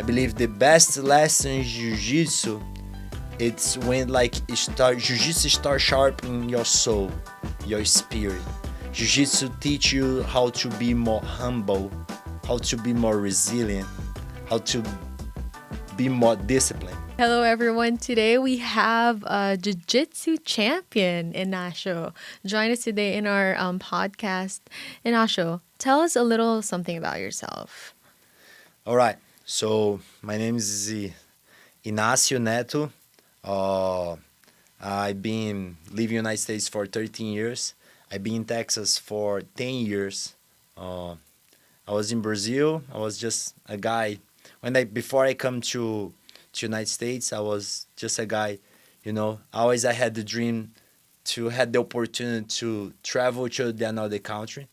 believe the best lesson in jiu-jitsu, it's when like jiu-jitsu start sharpening your soul, your spirit. Jiu-jitsu teach you how to be more humble, how to be more resilient, how to be more disciplined. Hello, everyone. Today we have a Jiu-Jitsu champion, Inasho. Join us today in our podcast. Inasho, tell us a little something about yourself. All right. So my name is Inácio Neto. I've been living in the United States for 13 years. I've been in Texas for 10 years. I was in Brazil. I was just a guy. Before I come to United States, I was just a guy. Always I had the dream to have the opportunity to travel to another country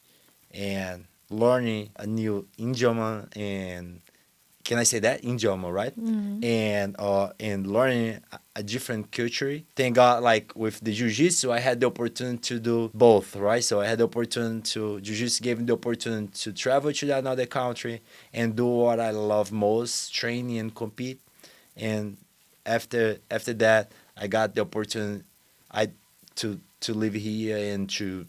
and learning a new idioma, and can I say that idioma, right? And learning a different culture. Thank God, like with the jiu-jitsu, I had the opportunity to do both, right? So I had the opportunity to jiu-jitsu gave me the opportunity to travel to another country and do what I love most, training and compete. And after that, I got the opportunity to live here and to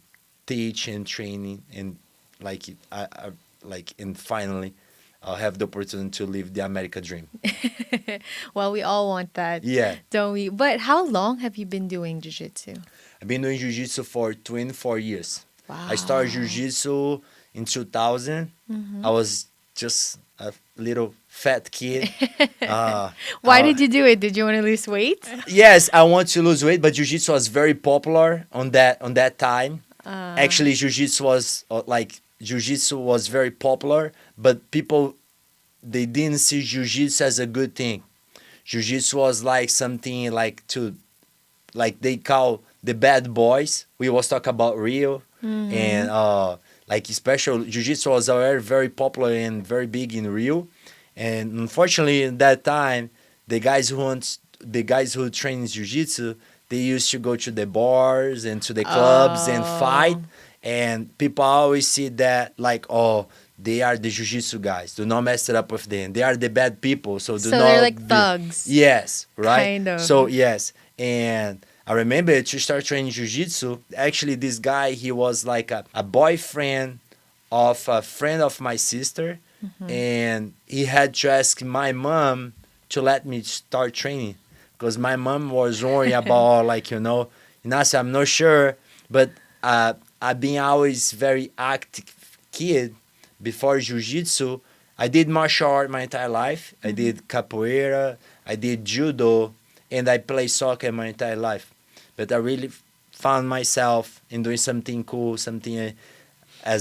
teach and training and and finally I'll have the opportunity to live the American dream. Well, we all want that, Yeah. don't we? But how long have you been doing Jiu-Jitsu? I've been doing jiu-jitsu for 24 years. Wow. I started jiu-jitsu in 2000. I was just a little fat kid. Why did you do it? Did you want to lose weight? Yes, I want to lose weight, but jiu-jitsu was very popular on that time. Actually, jiu-jitsu was very popular, but people they didn't see jiu-jitsu as a good thing. Jiu-jitsu was like something like they call the bad boys. We was talk about Rio and especially jiu-jitsu was very very popular and very big in Rio, and unfortunately in that time the guys who train jiu-jitsu, they used to go to the bars and to the clubs and fight. And people always see that like, oh, they are the jiu-jitsu guys. Do not mess it up with them. They are the bad people. So they're like thugs. Yes, right? Kind of. So, yes. And I remember to start training jiu-jitsu. Actually, this guy, he was like a boyfriend of a friend of my sister. And he had to ask my mom to let me start training. Because my mom was worried about, Inácio, I'm not sure. But I've been always very active kid before jiu-jitsu. I did martial art my entire life. I did capoeira, I did judo, and I played soccer my entire life. But I really found myself in doing something cool, something I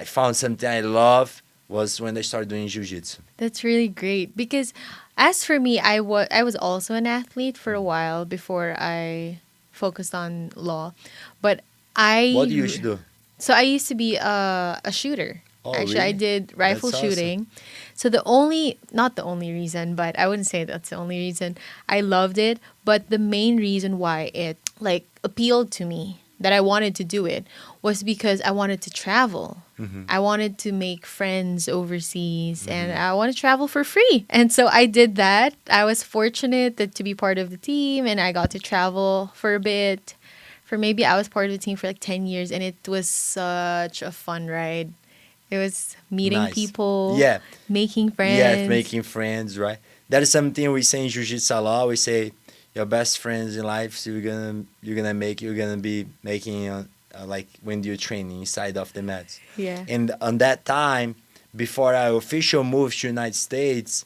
found something I love was when I started doing jiu-jitsu. That's really great because as for me, I was also an athlete for a while before I focused on law. But What do you used to do? So I used to be a shooter. Oh, Actually, really? I did rifle That's awesome. shooting. So not the only reason, but I wouldn't say that's the only reason. I loved it, but the main reason why it appealed to me that I wanted to do it was because I wanted to travel. I wanted to make friends overseas and I want to travel for free. And so I did that. I was fortunate to be part of the team and I got to travel for a bit. I was part of the team for like 10 years and it was such a fun ride. It was meeting Nice. people, Yeah. making friends. Yeah, making friends, right? That is something we say in jiu-jitsu a lot. We say your best friends in life, so you're gonna be making when you're training inside of the mats. Yeah. And on that time, before I officially moved to United States,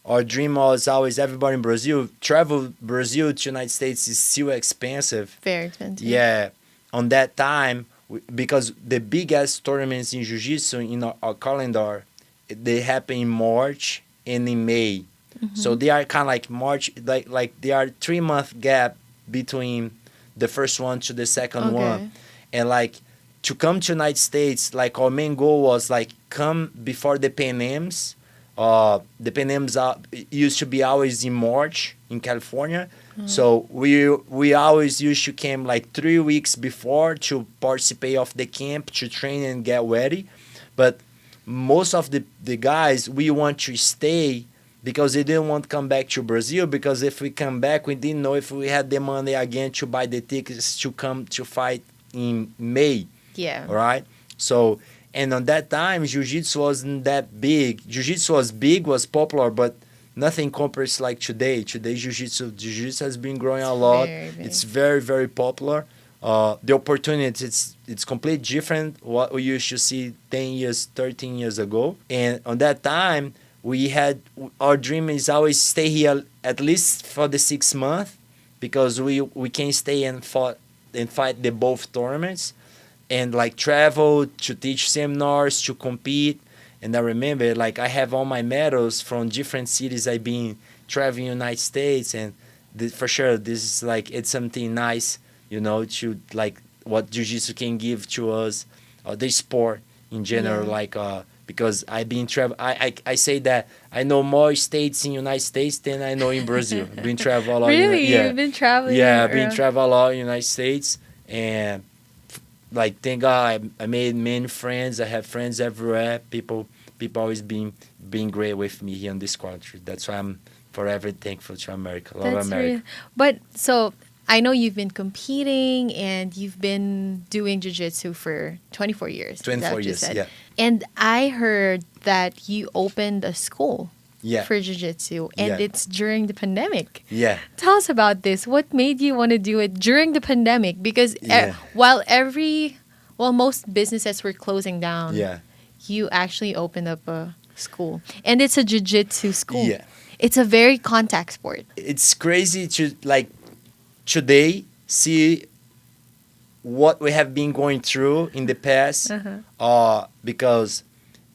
our dream was always everybody in Brazil. Travel Brazil to United States is still expensive. Very expensive. Yeah, on that time, because the biggest tournaments in jiu-jitsu in our calendar, they happen in March and in May. So they are kind of like March, like they are 3 month gap between the first one to the second one, and to come to United States, our main goal was come before the Pan Ams. The Pan Ams used to be always in March in California. So we always used to come 3 weeks before to participate of the camp to train and get ready. But most of the guys, we want to stay because they didn't want to come back to Brazil, because if we come back, we didn't know if we had the money again to buy the tickets to come to fight in May. Yeah. All right. So, and on that time, jiu-jitsu wasn't that big. Jiu-jitsu was big, was popular, but nothing compares like today. Today, jiu-jitsu has been growing a lot. Very big. It's very, very popular. The opportunity, it's completely different what we used to see 10 years, 13 years ago. And on that time, we had, our dream is always stay here at least for the 6 months, because we can stay and fight the both tournaments, and like travel to teach seminars, to compete. And I remember, like, I have all my medals from different cities I've been traveling United States, and for sure this is like, it's something nice, you know, to like what jiu-jitsu can give to us, the sport in general. Yeah. Like because I've been travel, I say that I know more states in United States than I know in Brazil. I've been travel a lot. Really? Yeah. You've been traveling? Yeah, I've been around? travel a lot in United States, and like, thank God I made many friends. I have friends everywhere. People always being great with me here in this country. That's why I'm forever thankful to America. Love That's America. real. But so I know you've been competing and you've been doing jiu-jitsu for 24 years. is that 24 what you years, said? yeah. And I heard that you opened a school Yeah. for jiu-jitsu, and Yeah. it's during the pandemic. Yeah. Tell us about this. What made you want to do it during the pandemic? Because Yeah. while most businesses were closing down, Yeah. you actually opened up a school, and it's a jiu-jitsu school. Yeah. It's a very contact sport. It's crazy to, like, today see what we have been going through in the past. Because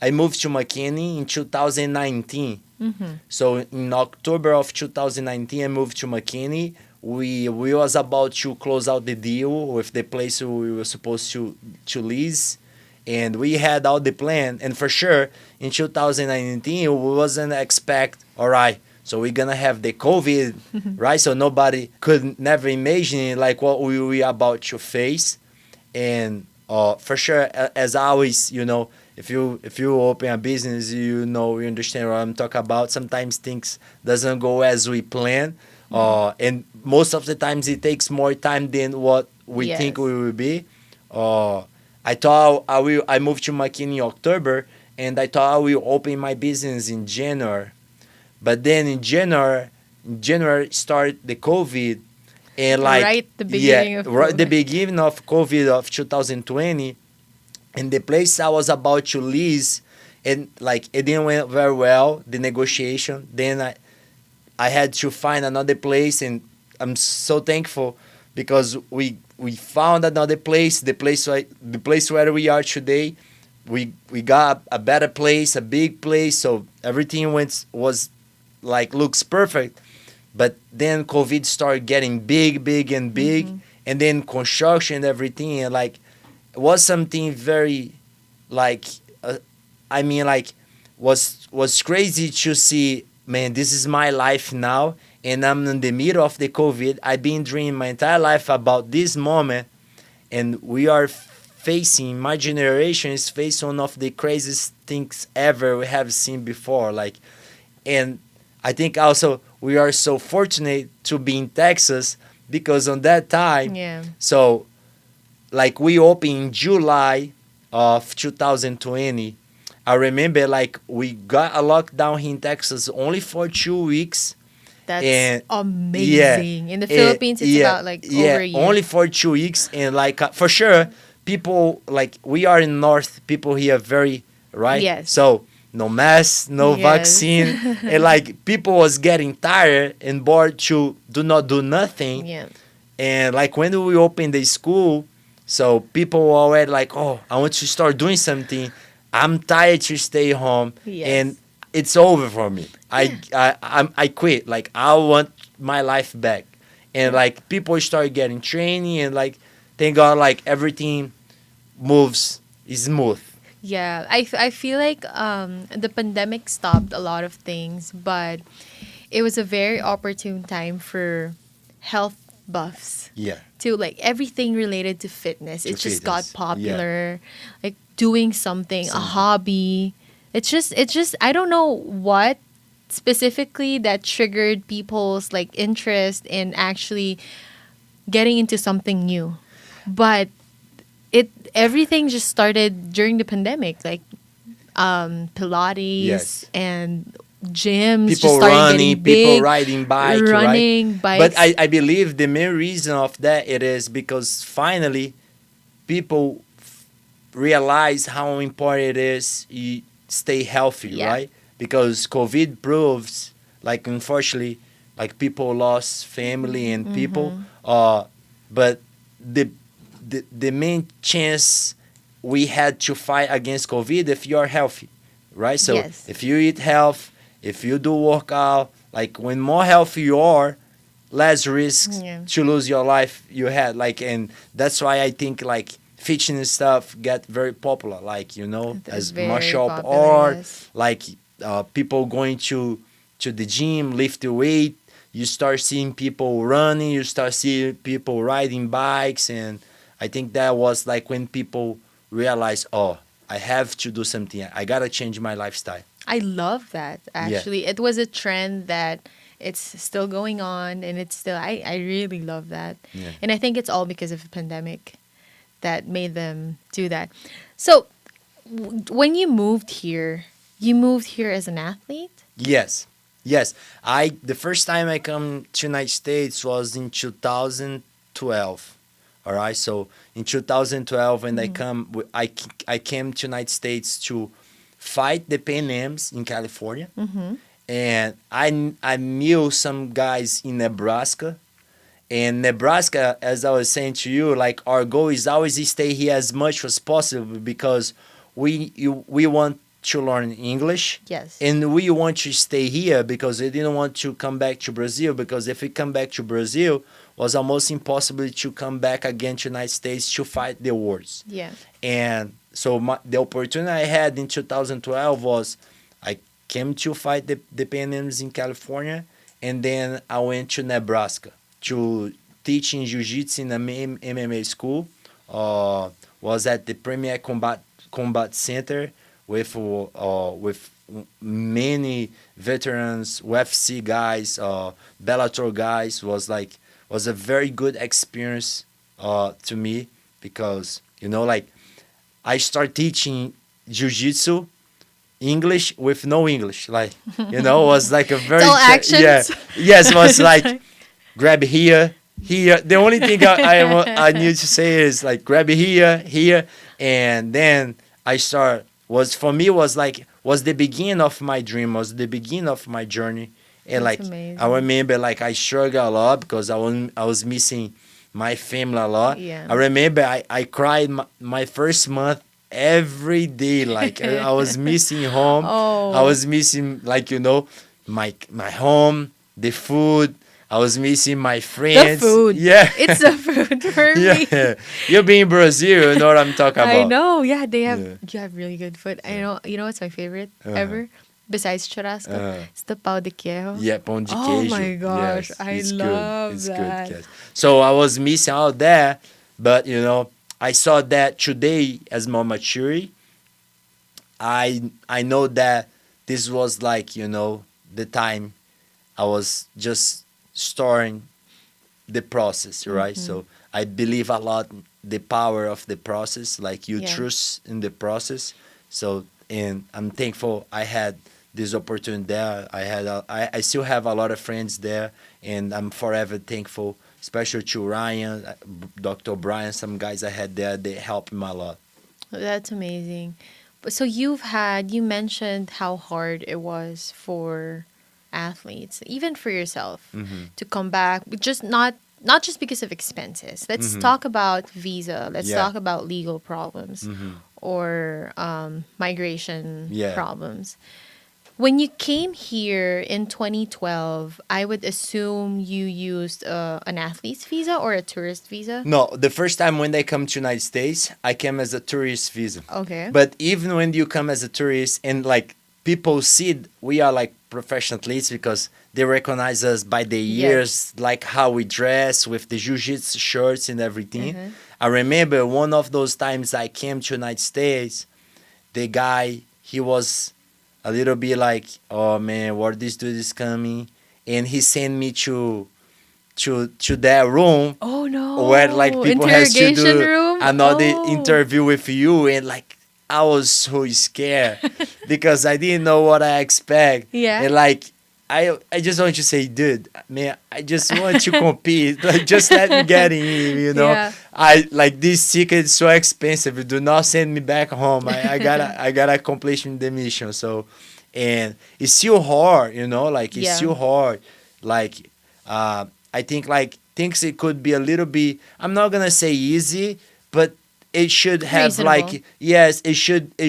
I moved to McKinney in 2019. So in October of 2019, I moved to McKinney. We was about to close out the deal with the place we were supposed to lease, and we had all the plan. And for sure, in 2019, we wasn't expect, all right, so we're gonna have the COVID, right? So nobody could never imagine like what we were about to face. And for sure, as always, you know, if you open a business, you understand what I'm talking about. Sometimes things doesn't go as we plan, and most of the times it takes more time than what we think Yes. we will be. I thought I moved to McKinney in October, and I thought I will open my business in January, but then in January started the COVID, and like Right the beginning of right the COVID. beginning of COVID of 2020. And the place I was about to lease, and like it didn't went very well, the negotiation. Then I had to find another place, and I'm so thankful because we found another place, the place where we are today. We got a better place, a big place, so everything was like looks perfect. But then COVID started getting big and big, and then construction and everything, and like it was something very like I mean, like was crazy to see. Man, this is my life now, and I'm in the middle of the COVID. I've been dreaming my entire life about this moment, and we are facing, my generation is facing one of the craziest things ever we have seen before. Like, and I think also we are so fortunate to be in Texas, because on that time, Yeah. so like we opened in July of 2020. I remember like we got a lockdown here in Texas only for 2 weeks. That's And- amazing. In the Philippines, it's about like over a year. only for 2 weeks. And like for sure, people like we are in North, people here very right. Yes. So no mask, no Yes. vaccine, and like people was getting tired and bored to do not do nothing. Yeah. And like when we opened the school, so people were already like, oh, I want to start doing something. I'm tired to stay home, Yes. and it's over for me. I quit. Like I want my life back, and like people start getting training, and like thank God, like everything moves is smooth. Yeah, I feel like the pandemic stopped a lot of things, but it was a very opportune time for health buffs Yeah, to like everything related to fitness. It just got fitness, yeah. popular, like doing something, a hobby. It's just I don't know what specifically that triggered people's like interest in actually getting into something new. But it everything just started during the pandemic, like Pilates Yes. and gyms just People started getting running, people big, riding bike, right? running But bikes. I believe the main reason of that it is because finally people realize how important it is you stay healthy, Yeah. right? Because COVID proves, like unfortunately, like people lost family and people. Mm-hmm. But the, the main chance we had to fight against COVID if you are healthy, right? So Yes. if you eat health, if you do workout, like when more healthy you are, less risks Yeah. to lose your life you had. Like, and that's why I think like fitness stuff get very popular. Like It's as very martial popular, art, yes. like people going to the gym, lift the weight. You start seeing people running. You start seeing people riding bikes, and I think that was like when people realize, oh, I have to do something. I gotta change my lifestyle. I love that Yeah, actually. It was a trend that it's still going on, and it's still I really love that. yeah. And I think it's all because of the pandemic that made them do that. So when you moved here as an athlete? Yes, yes. I the first time I come to United States was in 2012. All right, so in 2012 when Mhm. I came to United States to fight the Pan Ams in California, Mhm. and I knew some guys in Nebraska. And Nebraska, as I was saying to you, like our goal is always to stay here as much as possible because we want to learn English, Yes. and we want to stay here because we didn't want to come back to Brazil, because if we come back to Brazil was almost impossible to come back again to United States to fight the wars. Yeah. And so the opportunity I had in 2012 was I came to fight the Pan Ams in California, and then I went to Nebraska to teach in Jiu-Jitsu in a MMA school. Was at the Premier Combat Center with many veterans, UFC guys, Bellator guys. Was a very good experience to me because like I start teaching jiu-jitsu English with no English. Like, was like a It's very, all yeah, actions. yes, was It's like like- grab here, here. The only thing I need to say is like grab here, here. And then I start, was for me, was the beginning of my dream, was the beginning of my journey. And That's like, I amazing. remember like I struggled a lot because I was missing my family a lot. Yeah. I remember I cried my first month every day. Like I was missing home. I Oh. was missing like my home, the food. I was missing my The friends. food. Yeah. It's the food for me. Yeah. You being in Brazil, you know what I'm talking I about. know. Yeah, Yeah. you have really good food. I Yeah. know. You know what's my favorite Uh-huh. ever besides churrasco? Uh-huh. It's the pão de queijo. Yeah, pão de Oh queijo. my gosh, Yes, I it's love good. It's that. good. Yes. So I was missing out there, but I saw that today as more maturity. I know that this was like the time I was just starting the process, right? Mhm. So I believe a lot the power of the process, like you Yeah. trust in the process. So and I'm thankful I had this opportunity there. I still have a lot of friends there, and I'm forever thankful, especially to Ryan, Dr. Brian, some guys I had there. They helped me a lot. That's amazing. But so you mentioned how hard it was for athletes, even for yourself, Hmm. to come back, but just not just because of expenses. Let's Mhm. talk about visa. Let's Yeah. talk about legal problems Hmm. or migration Yeah. problems. When you came here in 2012, I would assume you used an athlete's visa or a tourist visa. No, the first time when they come to United States, I came as a tourist visa. Okay. But even when you come as a tourist and like people see we are like professional athletes because they recognize us by the years, like how we dress with the jiu-jitsu shirts and everything. Mhm. I remember one of those times I came to United States, the guy, he was a little bit like, oh man, where this dude is coming, and he sent me to that room Oh where like no. people has to Interrogation do room? another Oh. interview with you, and like I was so scared because I didn't know what I expect, Yeah. and like I just want to say, dude, man, I just want to compete. Like, just let me get in, you know. Yeah. I like this ticket is so expensive. Do not send me back home. I gotta accomplish the mission. So, and it's still hard, you know. Like it's Yeah. still hard. Like, I think like things it could be a little bit. I'm not gonna say easy, but it should have Reasonable. like, yes, it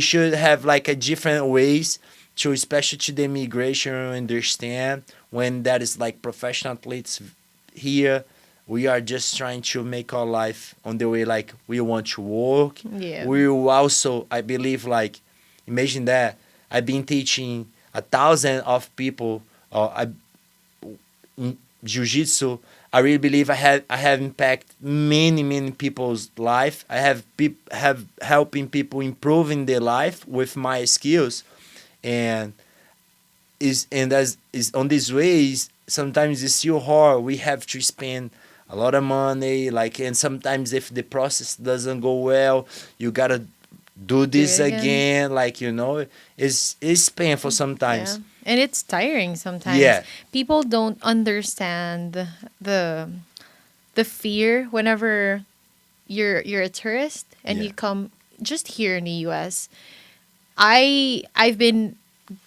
should have like a different ways to, especially to the immigration, understand when that is like professional athletes here. We are just trying to make our life on the way like we want to work. Yeah. We will also, I believe, like, imagine that I've been teaching 1,000 of people in jiu-jitsu. I really believe I have impact many people's life. I have helping people improving their life with my skills, and as is on these ways. Sometimes it's still hard. We have to spend a lot of money, like, and sometimes if the process doesn't go well, you gotta do Do this it again. again. Like, it's painful Yeah. sometimes. And it's tiring sometimes. Yeah, People don't understand the the fear whenever you're a tourist and yeah. you come just here in the US. I've been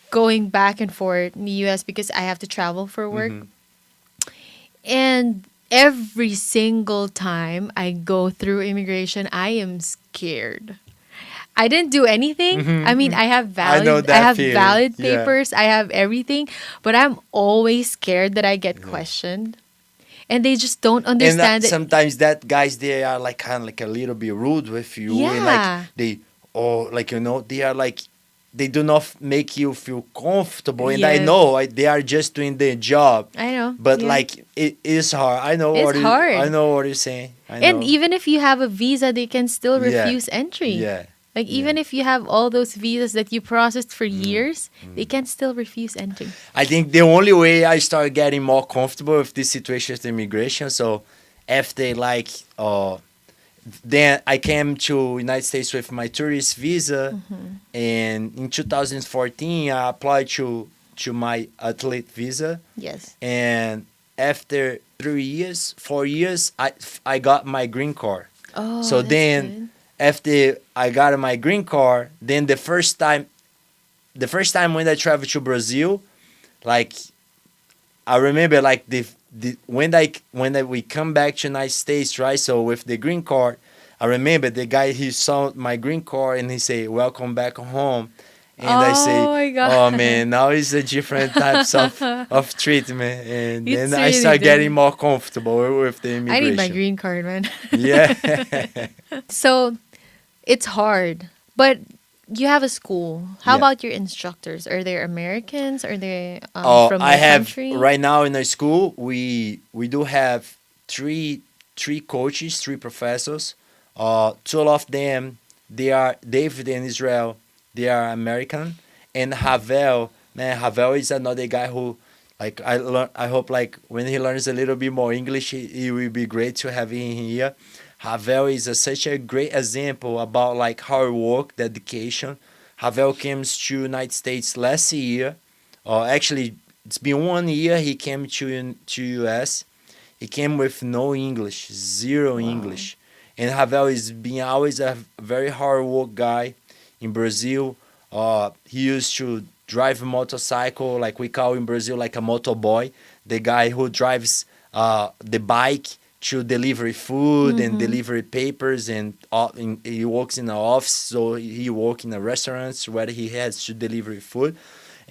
going back and forth in the US because I have to travel for work. Mm-hmm. And every single time I go through immigration, I am scared. I didn't do anything. I mean, Mm-hmm. I have I know valid I that have feeling. valid Yeah. papers, I have everything, but I'm always scared that I get Yeah. questioned. And they just don't And understand it. sometimes that guys, they are like kind of like a little bit rude with you, and like Yeah. they, or like, they are like, they do not make you feel comfortable, and I Yes. know they are just doing their job, I know. but Yeah. like it is hard. It's I hard. know what you're saying. I And know. even if you have a visa, they can still Yeah, refuse entry. yeah, Like yeah. even if you have all those visas that you processed for Mm. years, they can still refuse entry. I think the only way I started getting more comfortable with this situation is immigration. So after like then I came to United States with my tourist visa, and in 2014 I applied to my athlete visa, Yes. and after 3 years, 4 years, I got my green card. Oh, So that's then good. after I got my green card, then the first time when I traveled to Brazil, like I remember like the when we come back to United States, right? So with the green card, I remember the guy, he saw my green card and he say, "Welcome back home," and I say, Oh my "Oh god. man, now it's a different types of treatment," and It's then I really start getting different. more comfortable with the I need my immigration. green card, man. Yeah. So it's hard, but you have a school. How Yeah. about your instructors? Are they Americans? Are they Oh, from I your have country? right now in the school. We do have three coaches, three professors. Two of them, they are David and Israel. They are American, and Havel. Man, Havel is another guy who, like, I hope like when he learns a little bit more English, he will be great to have him here. Havel is such a great example about like hard work, dedication. Havel came to United States last year, actually, it's been 1 year he came to US. He came with no English, zero Wow. English. And Ravel is being always a very hard work guy in Brazil. He used to drive a motorcycle, like we call in Brazil, like a motoboy, the guy who drives the bike to deliver food and Mm-hmm. deliver papers, and he works in an office, so he works in a restaurant where he has to deliver food.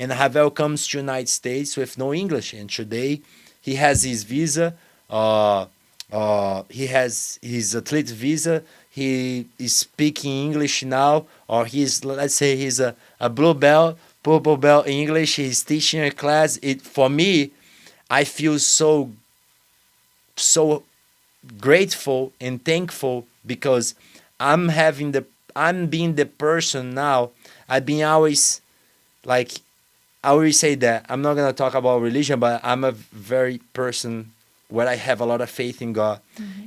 And Ravel comes to United States with no English, and today he has his visa. Uh, he has his athlete visa. He is speaking English now, or he's, let's say he's a blue belt, purple belt in English. He's teaching a class. It for me, I feel so grateful and thankful because I'm having the I'm being the person now. I've been always like I always say that I'm not gonna talk about religion, but I'm a very person where I have a lot of faith in God.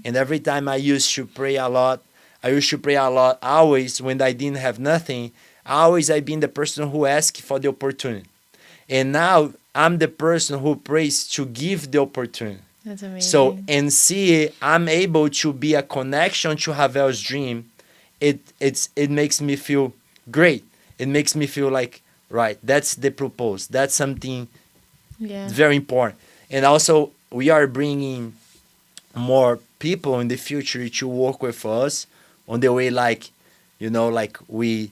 And every time I used to pray a lot, I used to pray a lot always when I didn't have nothing. Always I've been the person who asked for the opportunity. And now I'm the person who prays to give the opportunity. That's So amazing. and see I'm able to be a connection to Havel's dream. It makes me feel great. It makes me feel like right. That's the purpose. That's something Yeah. very important. And also we are bringing more people in the future to work with us on the way like like we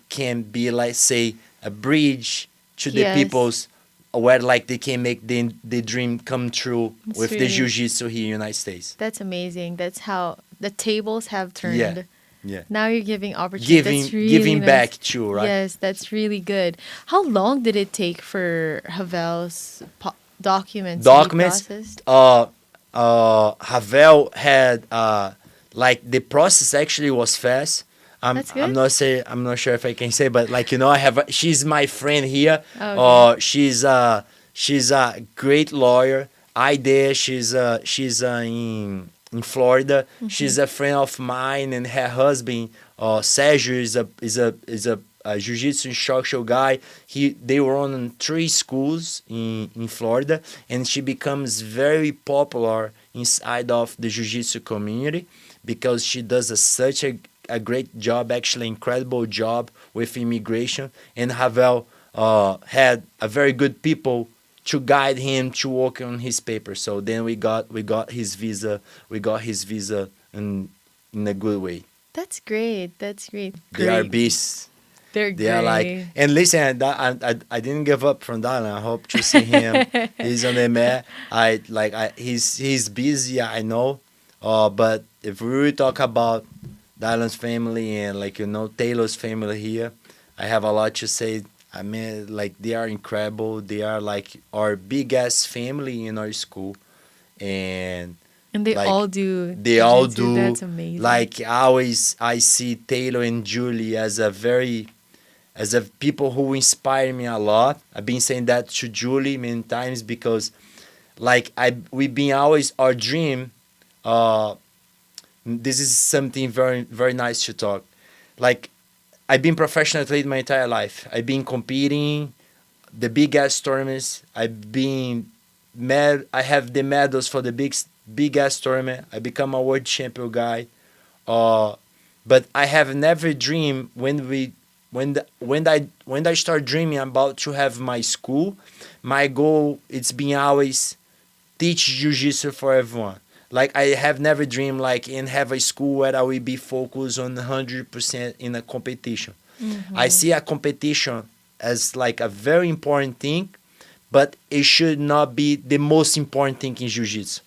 can be like say a bridge to the Yes. peoples where like they can make the dream come true It's with the really, jiu-jitsu here in the United States. that's amazing. That's how the tables have Yeah, turned. yeah. Now you're giving opportunity. That's really Giving back nice. too, right? Yes, that's really good. How long did it take for Havel's documents to be Documents. processed? Havel had like the process actually was fast. That's good. I'm not sure if I can say, but like she's my friend here. Okay. She's a great lawyer. I there. She's in Florida. She's a friend of mine, and her husband, Sergio, is a jiu-jitsu instructor guy. They were on 3 schools in Florida, and she becomes very popular inside of the jiu-jitsu community because she does such a great job, actually incredible job with immigration. And Havel had a very good people to guide him to work on his paper. So then we got his visa. We got his visa in a good way. That's great. That's great. They are Great. beasts. They're They are like, great. and listen, I didn't give up from Dylan. I hope to see him. He's on the mat. He's busy. I know. But if we really talk about Dylan's family and Taylor's family here, I have a lot to say. I mean, like they are incredible. They are like our biggest family in our school, and And they like all do they all jiu-jitsu. do. That's amazing. Like always, I see Taylor and Julie as a people who inspire me a lot. I've been saying that to Julie many times because like we've been always our dream. Uh, this is something very very nice to talk. Like I've been professional athlete my entire life. I've been competing the big ass tournaments. I've been I have the medals for the big ass tournament. I become a world champion guy. Uh, but I have never dreamed when I start dreaming about to have my school. My goal it's been always teach jiu-jitsu for everyone. Like I have never dreamed like and have a school where I will be focused on 100% in a competition. I see a competition as like a very important thing, but it should not be the most important thing in jiu-jitsu.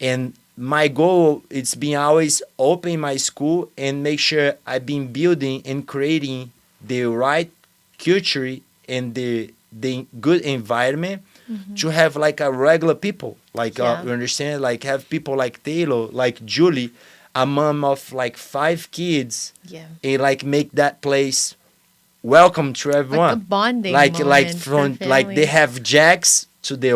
And my goal it's been always open my school and make sure I've been building and creating the right culture and the good environment to have like a regular people like Yeah. you understand like have people like Taylor like Julie, a mom of like 5 kids, Yeah. and like make that place welcome to Like a everyone. bonding Like moment for from like they family. have jacks to the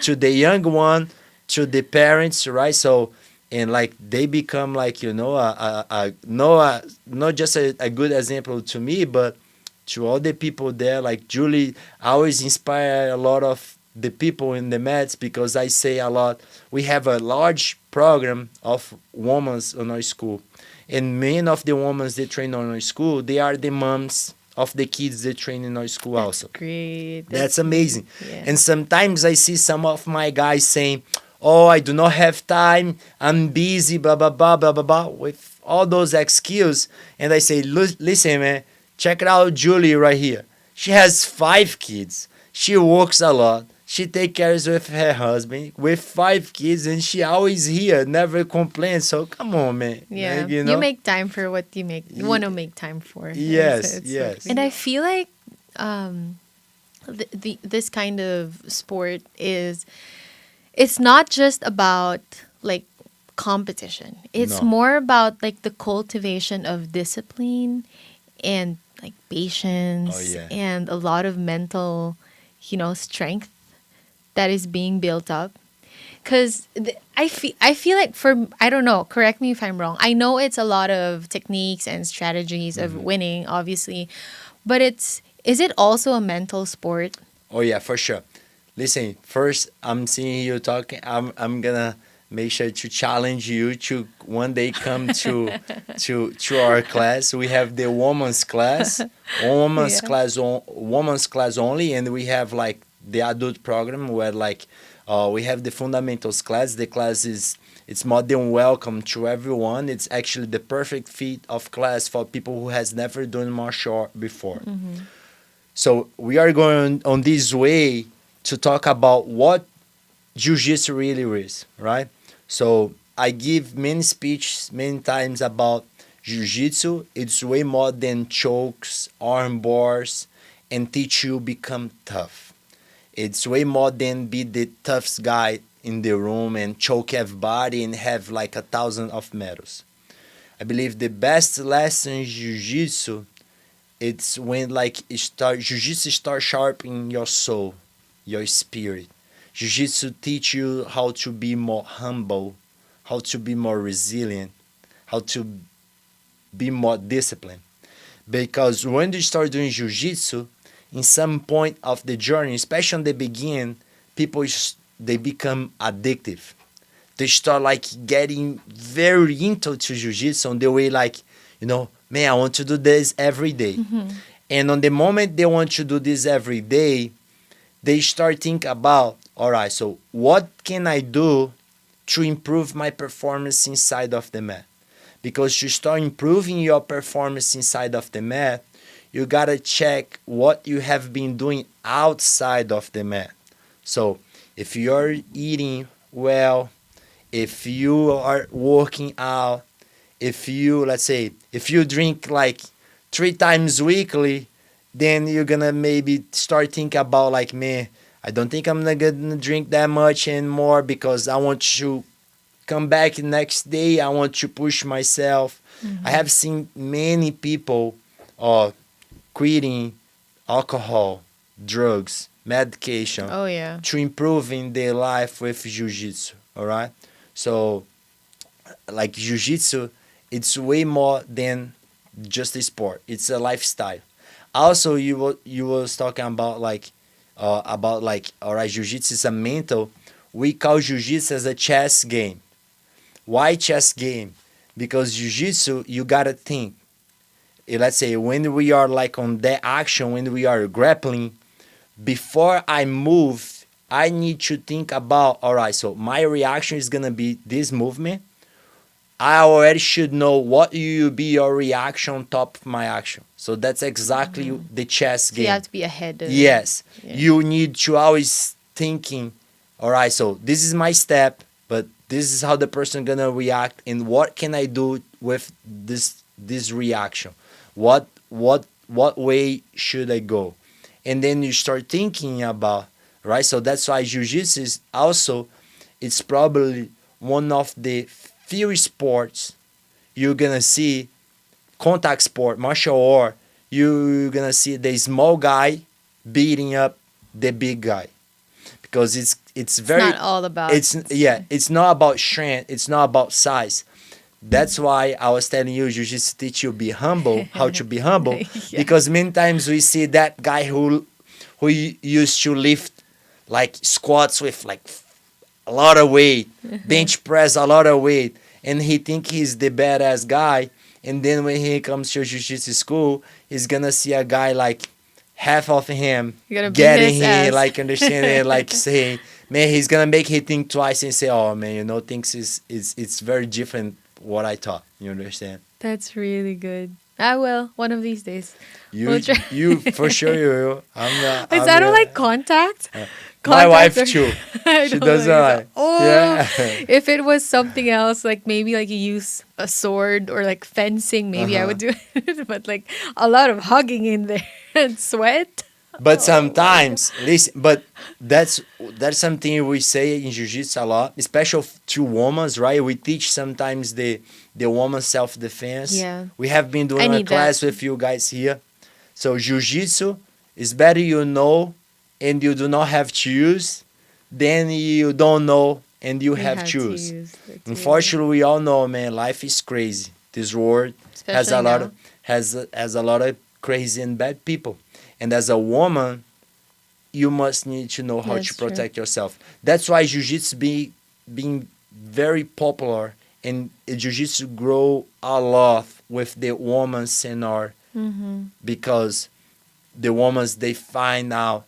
to the young one to the parents, right? So and like they become like a no not just a good example to me, but to all the people there. Like Julie, I always inspire a lot of the people in the mats because I say a lot. We have a large program of women on our school, and many of the women that train on our school, they are the moms of the kids that train in our school That's also. great. That's amazing. Yeah. And sometimes I see some of my guys saying, "Oh, I do not have time. I'm busy, blah blah blah blah blah blah," with all those excuses. And I say, Listen, man, check it out, Julie right here. She has 5 kids. She works a lot. She take cares with her husband with 5 kids, and she always here, never complains. So come on, man. Yeah. Like, You make time for what you want to make time for. Yes, It's yes. and I feel like this kind of sport is it's not just about like competition. It's No. more about like the cultivation of discipline and like Oh patience yeah. and a lot of mental, strength that is being built up. Because I feel like for, I don't know, correct me if I'm wrong. I know it's a lot of techniques and strategies of Mhm. winning, obviously, but is it also a mental sport? Oh yeah, for sure. Listen, first I'm seeing you talking. I'm gonna make sure to challenge you to one day come to our class. We have the Yeah. women's class only, and we have like the adult program where like we have the fundamentals class. The class is it's more than welcome to everyone. It's actually the perfect fit of class for people who has never done martial art before. Mm-hmm. So we are going on this way to talk about what jiu-jitsu really is, right? So I give many speeches many times about jiu-jitsu. It's way more than chokes, arm bars, and teach you become tough. It's way more than be the toughest guy in the room and choke everybody and have like 1,000 of medals. I believe the best lesson in jiu-jitsu it's when like it start jiu-jitsu start sharpening your soul, your spirit. Jiu-jitsu teach you how to be more humble, how to be more resilient, how to be more disciplined. Because when you start doing jiu-jitsu, in some point of the journey, especially in the beginning, people they become addictive. They start like getting very into to jiu-jitsu on the way like, man, I want to do this every day. And on the moment they want to do this every day, they start think about, all right, so what can I do to improve my performance inside of the mat? Because to start improving your performance inside of the mat, you gotta check what you have been doing outside of the mat. So if you're eating well, if you are working out, if you let's say if you drink like 3 times weekly, then you're gonna maybe start thinking about like me. I don't think I'm not gonna drink that much anymore because I want to come back the next day. I want to push myself. I Mm-hmm. have seen many people uh, quitting alcohol, drugs, medication Oh yeah. to improving their life with jiu-jitsu. All right, so like jiu-jitsu, it's way more than just a sport. It's a lifestyle. Also, you was talking about like all right, jiu-jitsu is a mental. We call jiu-jitsu as a chess game. Why chess game? Because jiu-jitsu you gotta think. Let's say when we are like on that action, when we are grappling, before I move, I need to think about all right. So my reaction is gonna be this movement. I already should know what will be your reaction on top of my action. So that's exactly Mm-hmm. the chess So you game. have to be ahead of. Yes, Yeah. you need to always thinking, all right, so this is my step, but this is how the person gonna react, and what can I do with this reaction? What way should I go? And then you start thinking about right. So that's why jiu-jitsu is also it's probably one of the few sports you're gonna see contact sport, martial art, you're gonna see the small guy beating up the big guy because it's It's not very all about. it's yeah it's not about strength, it's not about size. That's why I was telling you jiu-jitsu teach you be humble, how to be humble, Yeah. because many times we see that guy who used to lift like squats with like a lot of weight, bench press a lot of weight, and he think he's the badass guy. And then when he comes to jiu-jitsu school, he's gonna see a guy like half of him You gotta beat getting his him, ass. like understanding, like saying, man, he's gonna make him think twice and say, oh man, things is it's very different what I thought. You understand? That's really good. I will one of these days. You We'll try. you for sure you will. I'm not. Is I'm I don't gonna, like contact. my Contact. wife too. I She don't like doesn't it. like. Oh, Yeah. if it was something else, like maybe like you use a sword or like fencing, maybe I Uh-huh. would do it. But like a lot of hugging in there and sweat. But Oh my god. sometimes, listen, but that's that's something we say in jiu-jitsu a lot, especially to women, right? We teach sometimes the woman self-defense. Yeah. We have been I doing a need class that. with you guys here. So jiu-jitsu is better you know and you do not have to use than you don't know and you We have have to to use. use it. Yeah. Unfortunately, we all know, man, life is crazy. This world has a Especially lot now. of has a lot of crazy and bad people. And as a woman, you must need to know how to That's true. protect yourself. That's why jiu-jitsu being very popular and jiu-jitsu grow a lot with the woman senior Mm-hmm. because the women they find out,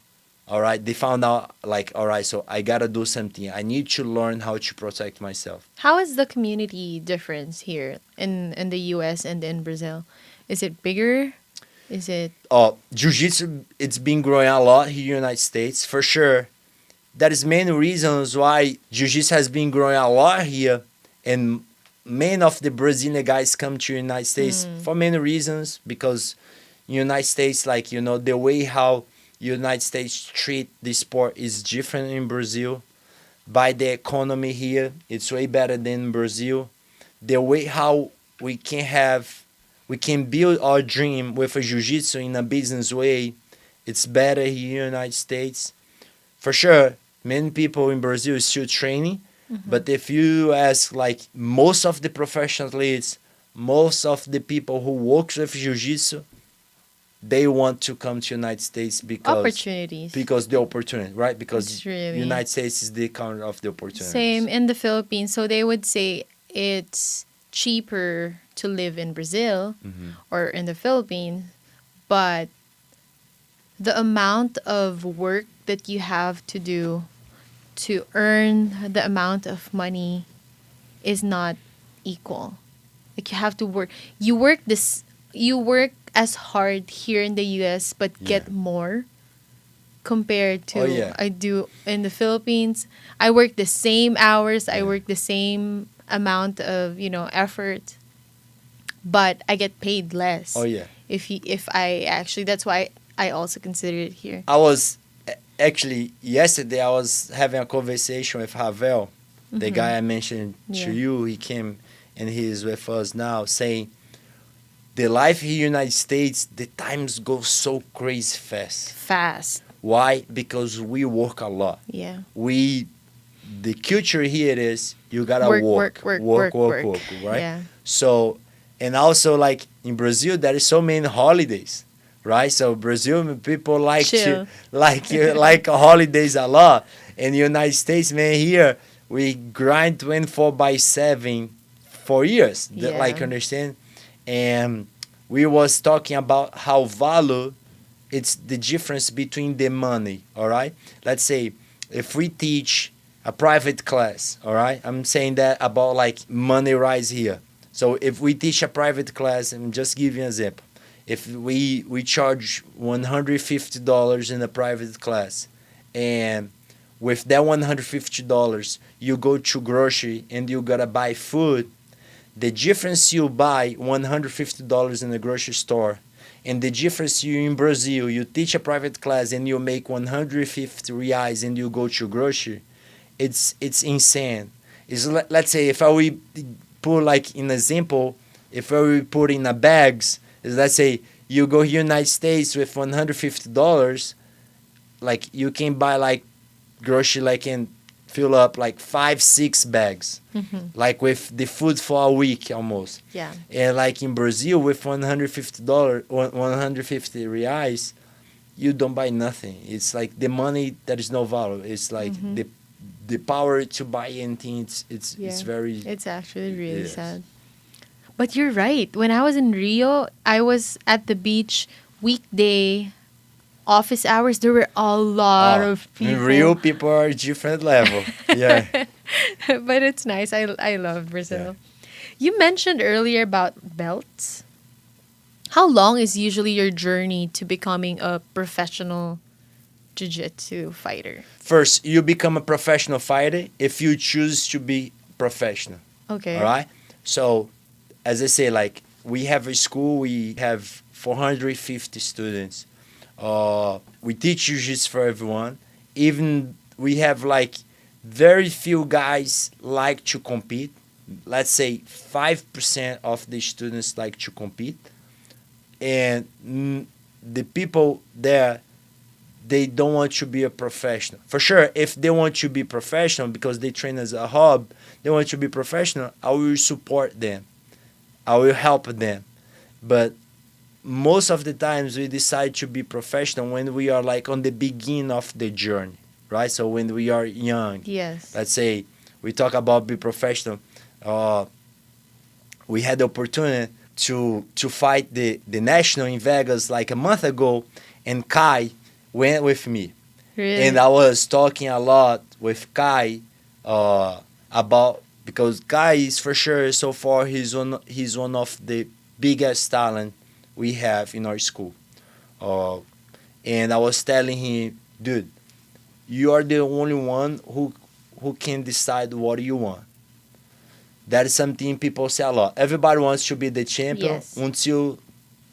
all right, they found out like, all right, so I gotta do something. I need to learn how to protect myself. How is the community difference here in the US and in Brazil? Is it bigger? Is it Jiu-jitsu it's been growing a lot here in the United States for sure. That is many reasons why jiu-jitsu has been growing a lot here, and many of the Brazilian guys come to United States for many reasons because United States, like the way how United States treat the sport is different in Brazil. By the economy here, it's way better than Brazil. The way how we can have we can build our dream with a jiu-jitsu in a business way, it's better here in the United States. For sure, many people in Brazil is still training, but if you ask like most of the professional athletes, most of the people who works with jiu-jitsu, they want to come to United States opportunities? because the opportunity, right? Because It's really United States is the country of the opportunities. same in the Philippines. So they would say it's cheaper to live in Brazil Mhm. or in the Philippines, but the amount of work that you have to do to earn the amount of money is not equal. Like you have to work. You work as hard here in the US but Yeah. get more compared to Oh, yeah. I do in the Philippines. I work the same hours, I Yeah. work the same amount of, effort, but I get paid less. Oh yeah. If I actually that's why I also consider it here. I was actually yesterday. I was having a conversation with Havel, the guy I mentioned Yeah. to you. He came and he is with us now, saying the life here in the United States, the times go so crazy fast. Fast. Why? Because we work a lot. Yeah. The culture here is you gotta Work, work, right? Yeah. So, and also like in Brazil, there is so many holidays, right? So Brazil people like Chill. to like holidays a lot. In the United States, man, here we grind 24/7 for years. Yeah. Like understand, and we was talking about how value it's the difference between the money. All right, let's say if we teach a private class, all right, I'm saying that about like money rise here. So if we teach a private class, and just give you an example, if we charge $150 in a private class, and with that $150 you go to grocery and you gotta buy food, the difference you buy $150 in the grocery store and the difference you in Brazil you teach a private class and you make 150 reais and you go to grocery, it's insane. It's let's say if I will put like an example, if I will put in a bags, is let's say you go here United States with $150, like you can buy like grocery like and fill up like 5-6 bags, like with the food for a week almost. Yeah. And like in Brazil with $150, 150 reais, you don't buy nothing. It's like the money that is no value. It's like the power to buy anything. It's Yeah. very It's actually really Yes. sad. But you're right. When I was in Rio, I was at the beach weekday office hours. There were a lot of people. real people are different level. Yeah. But it's nice. I love Brazil. You mentioned earlier about belts. How long is usually your journey to becoming a professional jiu-jitsu fighter? First, you become a professional fighter if you choose to be professional. Okay. All right. So, as I say, like we have a school, we have 450 students. We teach jiu-jitsu for everyone. Even we have like very few guys like to compete. Let's say 5% of the students like to compete, and the people there, they don't want to be a professional. For sure, if they want to be professional because they train as a hub, they want to be professional, I will support them. I will help them. But most of the times we decide to be professional when we are like on the beginning of the journey, right? So when we are young, Yes. let's say we talk about be professional, uh, we had the opportunity to fight the national in Vegas like a month ago, and Kai went with me, Really? and I was talking a lot with Kai about, because Kai is for sure so far he's one of the biggest talent we have in our school, uh, and I was telling him, dude, you are the only one who can decide what you want. That is something people say a lot. Everybody wants to be the champion Yes. until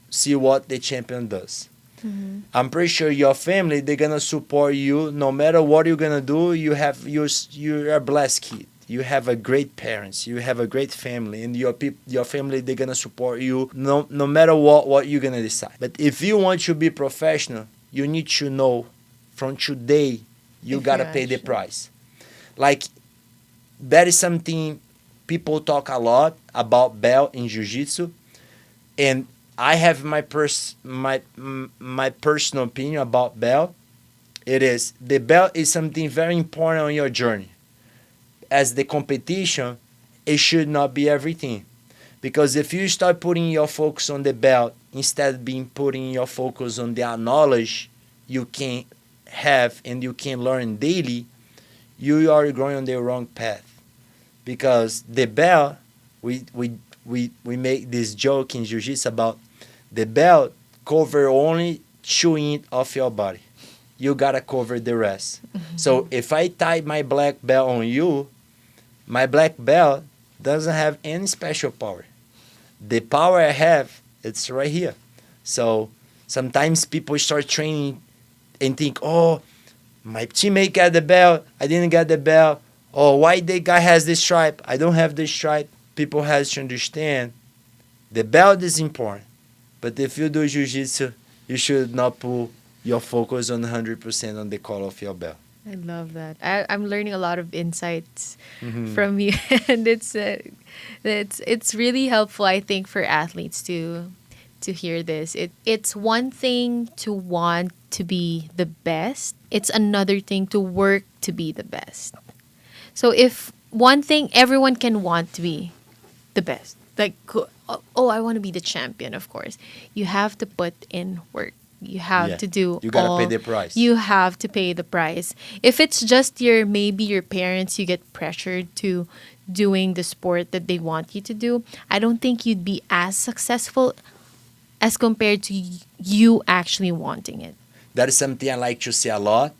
see what the champion does. Mm-hmm. I'm pretty sure your family they're gonna support you no matter what you're gonna do. You're a blessed kid. You have a great parents. You have a great family, and your family they're gonna support you no matter what you're gonna decide. But if you want to be professional, you need to know from today you If gotta you pay the actually- price. Like that is something people talk a lot about belt in jiu-jitsu, and I have my personal opinion about belt. It is the belt is something very important on your journey. As the competition, it should not be everything, because if you start putting your focus on the belt instead of being putting your focus on the knowledge you can have and you can learn daily, you are going on the wrong path. Because the belt, we make this joke in jiu-jitsu about the belt cover only 2 inches of your body. You gotta cover the rest. So if I tie my black belt on you, my black belt doesn't have any special power. The power I have, it's right here. So sometimes people start training and think, oh, my teammate got the belt, I didn't get the belt. Oh, why the guy has this stripe? I don't have this stripe. People has to understand the belt is important. But if you do jiu-jitsu, you should not put your focus on 100% on the color of your belt. I love that. I'm learning a lot of insights Mhm. from you, and it's really helpful. I think for athletes to hear this. It's one thing to want to be the best. It's another thing to work to be the best. So if one thing everyone can want to be the best, like oh, I want to be the champion. Of course, you have to put in work. You have Yeah. to do. You gotta pay all- the price. You have to pay the price. If it's just maybe your parents, you get pressured to doing the sport that they want you to do. I don't think you'd be as successful as compared to you actually wanting it. That is something I like to say a lot.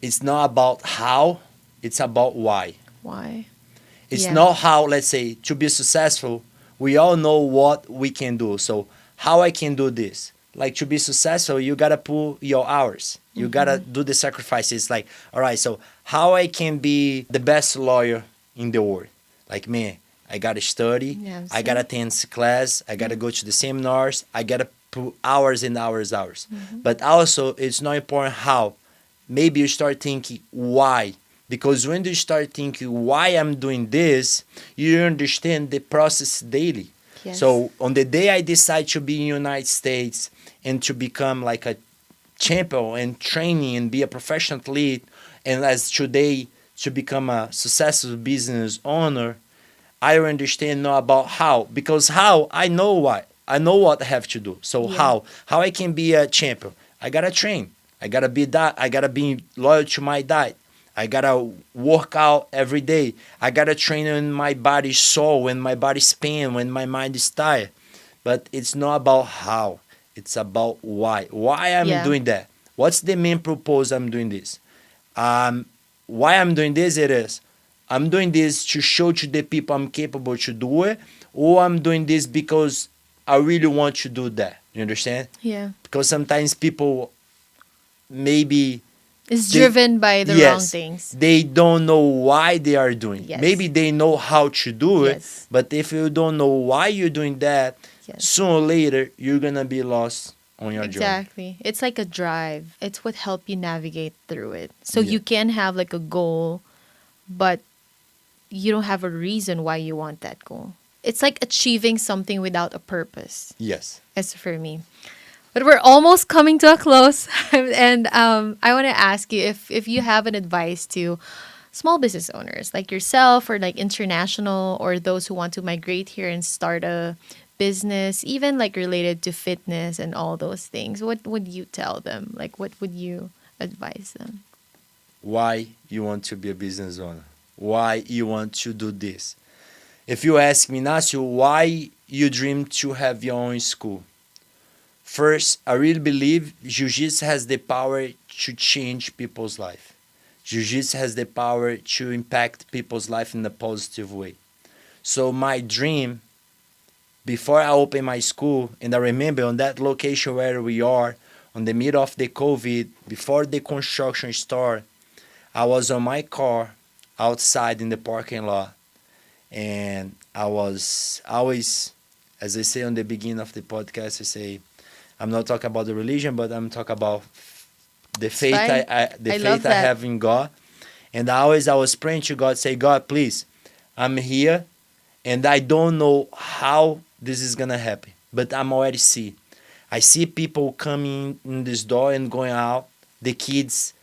It's not about how, it's about why. Why? It's Yeah. not how, let's say, to be successful, we all know what we can do. So, how I can do this? Like, to be successful, you gotta put your hours. You gotta do the sacrifices. Like, all right, so how I can be the best lawyer in the world? Like, man, I gotta study, Yeah, I gotta attend class, I gotta go to the seminars, I gotta put hours and hours. But also, it's not important how. Maybe you start thinking why. Because when you start thinking why I'm doing this, you understand the process daily. Yes. So on the day I decide to be in the United States and to become like a champion and training and be a professional athlete, and as today to become a successful business owner, I understand now about how. Because how, I know why. I know what I have to do. So Yeah. how I can be a champion? I gotta train. I gotta be that. I gotta be loyal to my diet. I gotta work out every day. I gotta train when my body is sore, when my body's pain, when my mind is tired. But it's not about how. It's about why. Why I'm Yeah. doing that. What's the main purpose I'm doing this? Why I'm doing this? It is I'm doing this to show to the people I'm capable to do it, or I'm doing this because I really want to do that. You understand? Yeah. Because sometimes people maybe It's They, driven by the wrong yes, things. they don't know why they are doing. Yes. Maybe they know how to do it, Yes. but if you don't know why you're doing that, Yes. sooner or later you're gonna be lost on your journey. Exactly. It's like a drive. It's what help you navigate through it. So Yeah. you can have like a goal, but you don't have a reason why you want that goal. It's like achieving something without a purpose. Yes. As for me. But we're almost coming to a close. And I want to ask you if you have an advice to small business owners like yourself or like international or those who want to migrate here and start a business, even like related to fitness and all those things. What would you tell them? Like, what would you advise them? Why you want to be a business owner? Why you want to do this? If you ask me, Nacio, why you dream to have your own school? First, I really believe Jiu-Jitsu has the power to change people's life. Jiu-Jitsu has the power to impact people's life in a positive way. So my dream, before I open my school, and I remember on that location where we are, on the middle of the COVID, before the construction started, I was on my car outside in the parking lot, and I was always, as I say on the beginning of the podcast, I say, I'm not talking about the religion, but I'm talking about the faith fine. the I love faith I that. have in God. And I was praying to God, say, God, please, I'm here, and I don't know how this is gonna happen, but I'm already see. I see people coming in this door and going out. The kids,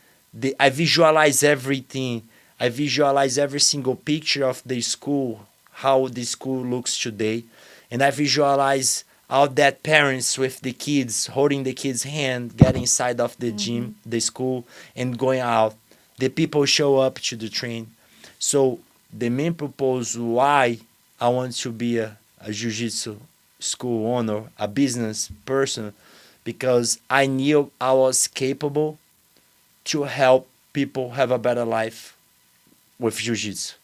I visualize everything. I visualize every single picture of the school, how the school looks today, and I visualize all that parents with the kids holding the kids' hand, getting inside of the gym, the school, and going out. The people show up to the train. So the main purpose why I want to be a jiu-jitsu school owner, a business person, because I knew I was capable to help people have a better life with jiu-jitsu.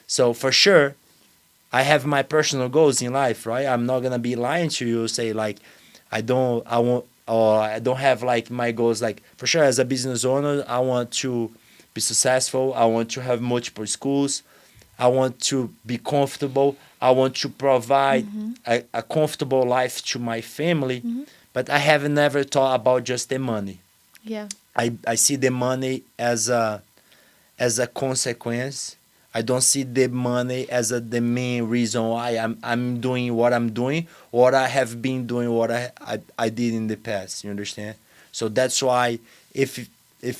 So for sure, I have my personal goals in life, right? I'm not gonna be lying to you, say like I won't, or I don't have like my goals. Like for sure, as a business owner, I want to be successful. I want to have multiple schools. I want to be comfortable. I want to provide a comfortable life to my family. But I have never thought about just the money. Yeah. I see the money as a consequence. I don't see the money as the main reason why I'm doing what I'm doing, what I have been doing, what I did in the past. You understand? So that's why if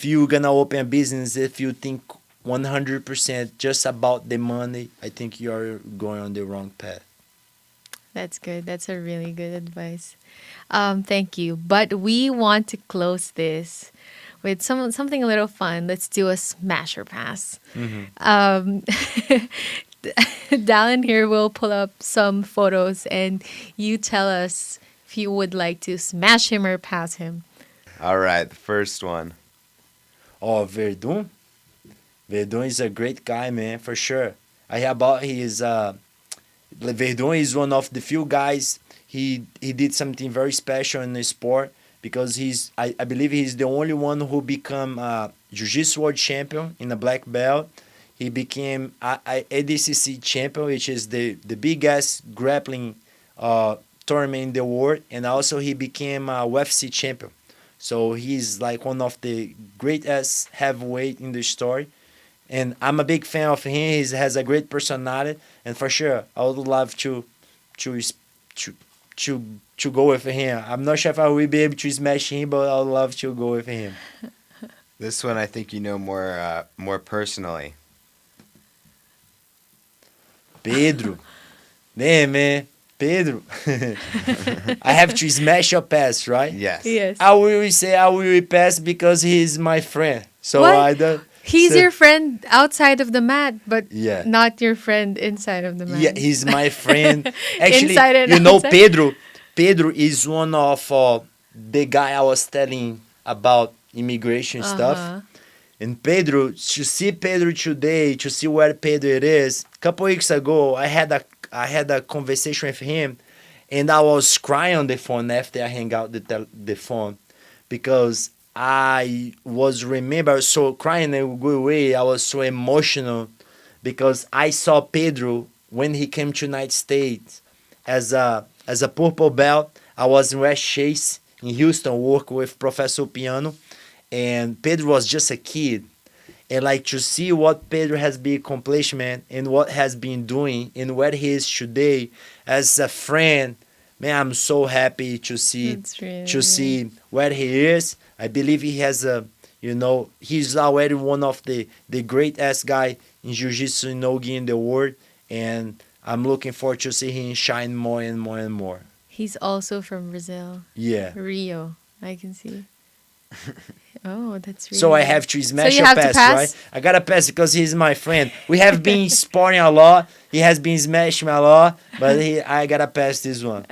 you're gonna open a business, if you think 100% just about the money, I think you're going on the wrong path. That's good. That's a really good advice. Thank you. But we want to close this with something a little fun. Let's do a smash or pass. Um, Dallin here will pull up some photos and you tell us if you would like to smash him or pass him. All right, the first one. Oh, Verdun. Verdun is a great guy, man, for sure. I hear about his. Verdun is one of the few guys. He did something very special in the sport because I believe he's the only one who become Jiu-Jitsu world champion in a black belt. He became ADCC champion, which is the biggest grappling tournament in the world, and also he became a UFC champion. So he's like one of the greatest heavyweight in the story. And I'm a big fan of him. He has a great personality, and for sure, I would love to to to go with him. I'm not sure if I will be able to smash him, but I would love to go with him. This one I think you know more personally. Pedro, man, Pedro. I have to smash or pass, right? Yes. Yes. I will say I will pass because he's my friend. So What? I don't. He's so- your friend outside of the mat, but Yeah. not your friend inside of the mat. Yeah, he's my friend. Actually, Inside and you know, outside? Pedro is one of the guy I was telling about immigration stuff. Uh-huh. And Pedro, to see Pedro today, to see where Pedro it is, a couple weeks ago, I had a conversation with him, and I was crying on the phone after I hang out the phone, because I was remember so crying in a good way. I was so emotional because I saw Pedro when he came to United States as a purple belt. I was in West Chase in Houston, work with Professor Piano, and Pedro was just a kid. And like to see what Pedro has been accomplishment and what has been doing and where he is today as a friend, man, I'm so happy That's really to nice. see where he is. I believe he has a, you know, he's already one of the great ass guy in jiu-jitsu and nogi in the world, and I'm looking forward to see him shine more and more and more. He's also from Brazil, Yeah. Rio. I can see. Oh, that's So really I nice. have to So smash you or have to pass, right? pass. I gotta pass because he's my friend. We have been sparring a lot. He has been smashing a lot, but I gotta pass this one.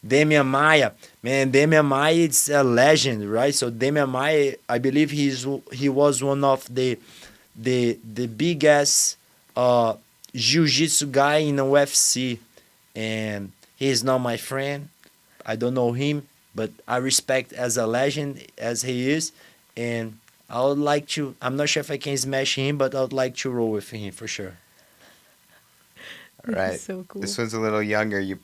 Demian Maia, man, Demian Maia is a legend, right? So Demian Maia, I believe he was one of the biggest uh, jiu-jitsu guy in the UFC, and he is not my friend. I don't know him, but I respect as a legend as he is, and I would like to. I'm not sure if I can smash him, but I would like to roll with him for sure. All This right. is so cool. This one's a little younger. You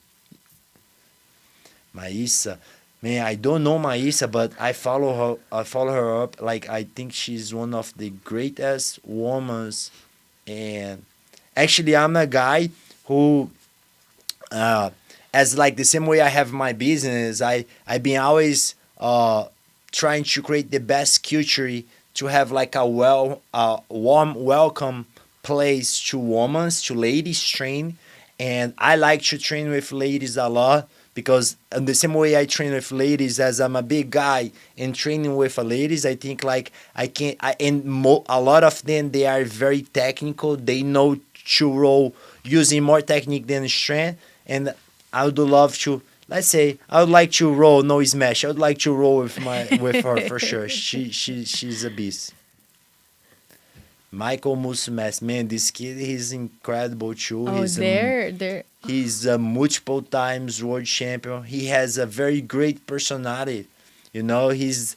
Maisa, man, I don't know Maisa, but I follow her. I follow her up. Like I think she's one of the greatest women, and actually, I'm a guy who uh, as like the same way I have my business, I've been always trying to create the best culture to have like a warm welcome place to women, to ladies train, and I like to train with ladies a lot because in the same way I train with ladies, as I'm a big guy and training with ladies, I think like I can a lot of them they are very technical. They know to roll using more technique than strength, and I would love to. Let's say I would like to roll, no smash. I would like to roll with her for sure. She's a beast. Michael Musumeci, man, this kid he's incredible too. Oh, there. He's a multiple times world champion. He has a very great personality. You know, he's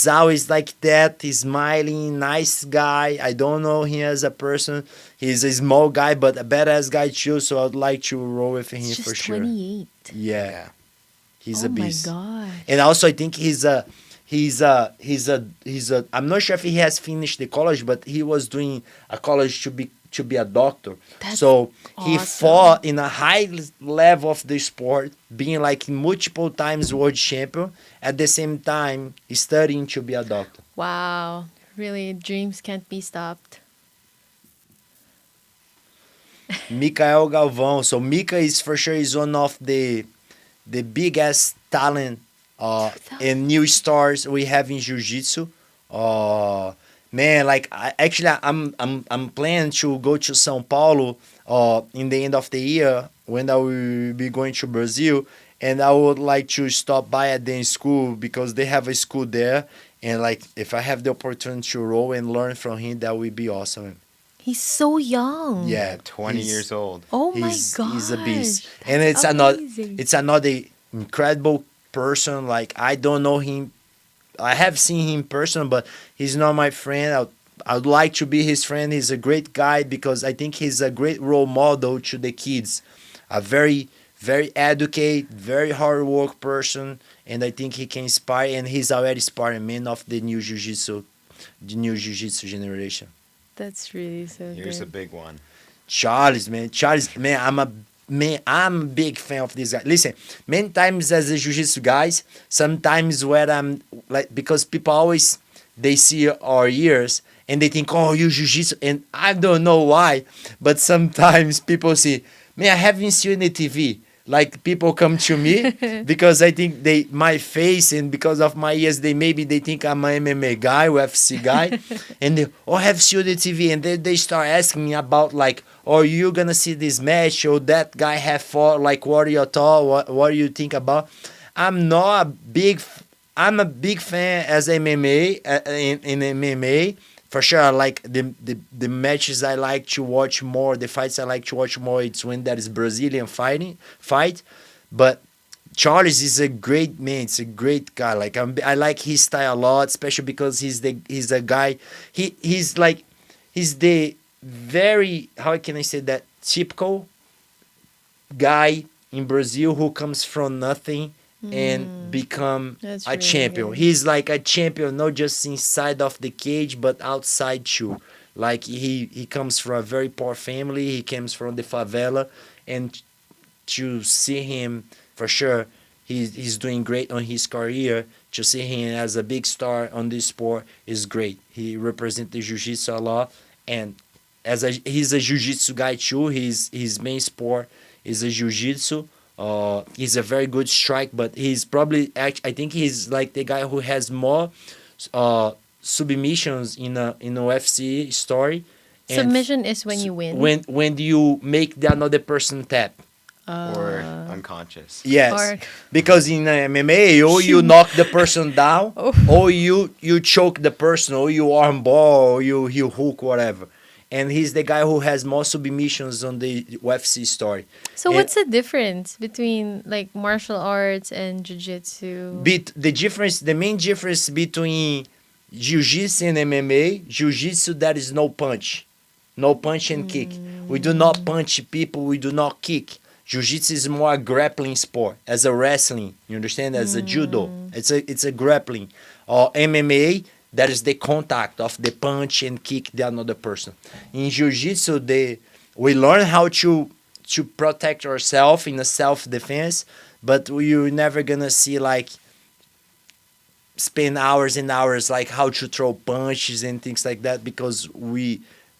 always like that. He's smiling, nice guy. I don't know him as a person. He's a small guy, but a badass guy too. So I'd like to roll with him He's for just sure. 28. Yeah, yeah. he's Oh a my beast. god. And also, I think he's a. I'm not sure if he has finished the college, but he was doing a college to be a doctor. That's So he awesome. fought in a high level of the sport, being like multiple times world champion. At the same time, studying to be a doctor. Wow. Really, dreams can't be stopped. Mikael Galvão. So Mika is for sure is one of the biggest talent and new stars we have in jiu-jitsu. Man, like I'm planning to go to São Paulo in the end of the year when I will be going to Brazil, and I would like to stop by at the school because they have a school there, and like if I have the opportunity to roll and learn from him, that would be awesome. He's so young. Yeah, 20 he's- years old. Oh my god. He's a beast, and it's another incredible person. Like I don't know him. I have seen him in person, but he's not my friend. I'd like to be his friend. He's a great guy because I think he's a great role model to the kids. A very educated, very hard work person, and I think he can inspire. And he's already inspiring men of the new jiu-jitsu generation. That's really so Here's a good. big one. Charles, man, I'm a big fan of this guy. Listen, many times as a jiu-jitsu guys, sometimes where I'm like because people always they see our ears and they think, oh, you jiu-jitsu, and I don't know why, but sometimes people say, man, I haven't seen the TV. Like people come to me because I think they my face and because of my ears they think I'm an MMA guy, UFC guy, and they have seen the TV and they start asking me about like, oh, you gonna see this match or that guy have fought, like what are your thoughts, what do you think about? I'm not a big I'm a big fan as MMA in MMA. For sure, I like the matches I like to watch more, the fights I like to watch more. It's when there is Brazilian fight, but Charles is a great man. It's a great guy. Like I like his style a lot, especially because he's a guy. He's like he's the very, how can I say that, typical guy in Brazil who comes from nothing and become That's a really champion. good. He's like a champion, not just inside of the cage, but outside too. Like he comes from a very poor family. He comes from the favela, and to see him for sure, he's doing great on his career. To see him as a big star on this sport is great. He represents the jiu-jitsu a lot, and he's a jiu-jitsu guy too. His main sport is a jiu-jitsu. He's a very good strike, but he's probably I think he's like the guy who has more submissions in a UFC story. And Submission is when you win. when you make the another person tap. Or unconscious. Yes, Or- because in MMA, or you knock the person down, Oh. or you choke the person, or you armbar, or you hook, whatever. And he's the guy who has more submissions on the UFC story. So And- what's the difference between like martial arts and jiu-jitsu? The main difference between jiu-jitsu and MMA, jiu-jitsu, that is no punch and kick. We do not punch people, we do not kick. Jiu-jitsu is more a grappling sport, as a wrestling, you understand, as a judo. It's a grappling. Or MMA, that is the contact of the punch and kick the another person. In jiu-jitsu, we learn how to protect ourselves in a self-defense, but you're never gonna see like spend hours and hours like how to throw punches and things like that, because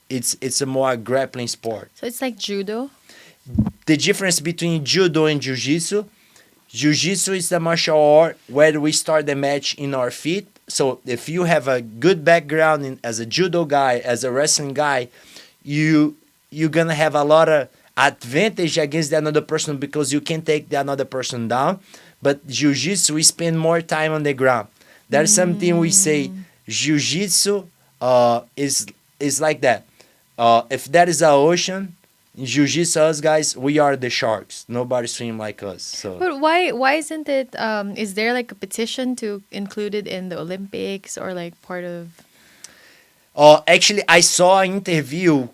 it's a more grappling sport. So it's like judo. The difference between judo and jiu-jitsu, jiu-jitsu is the martial art where we start the match in our feet. So if you have a good background as a judo guy, as a wrestling guy, you're gonna have a lot of advantage against the another person because you can take the another person down. But jiu-jitsu, we spend more time on the ground. That's something we say. Jiu-jitsu is like that. If there is an ocean, in jiu-jitsu, us guys, we are the sharks. Nobody swim like us. So But why isn't it is there like a petition to include it in the Olympics or like part of actually, I saw an interview.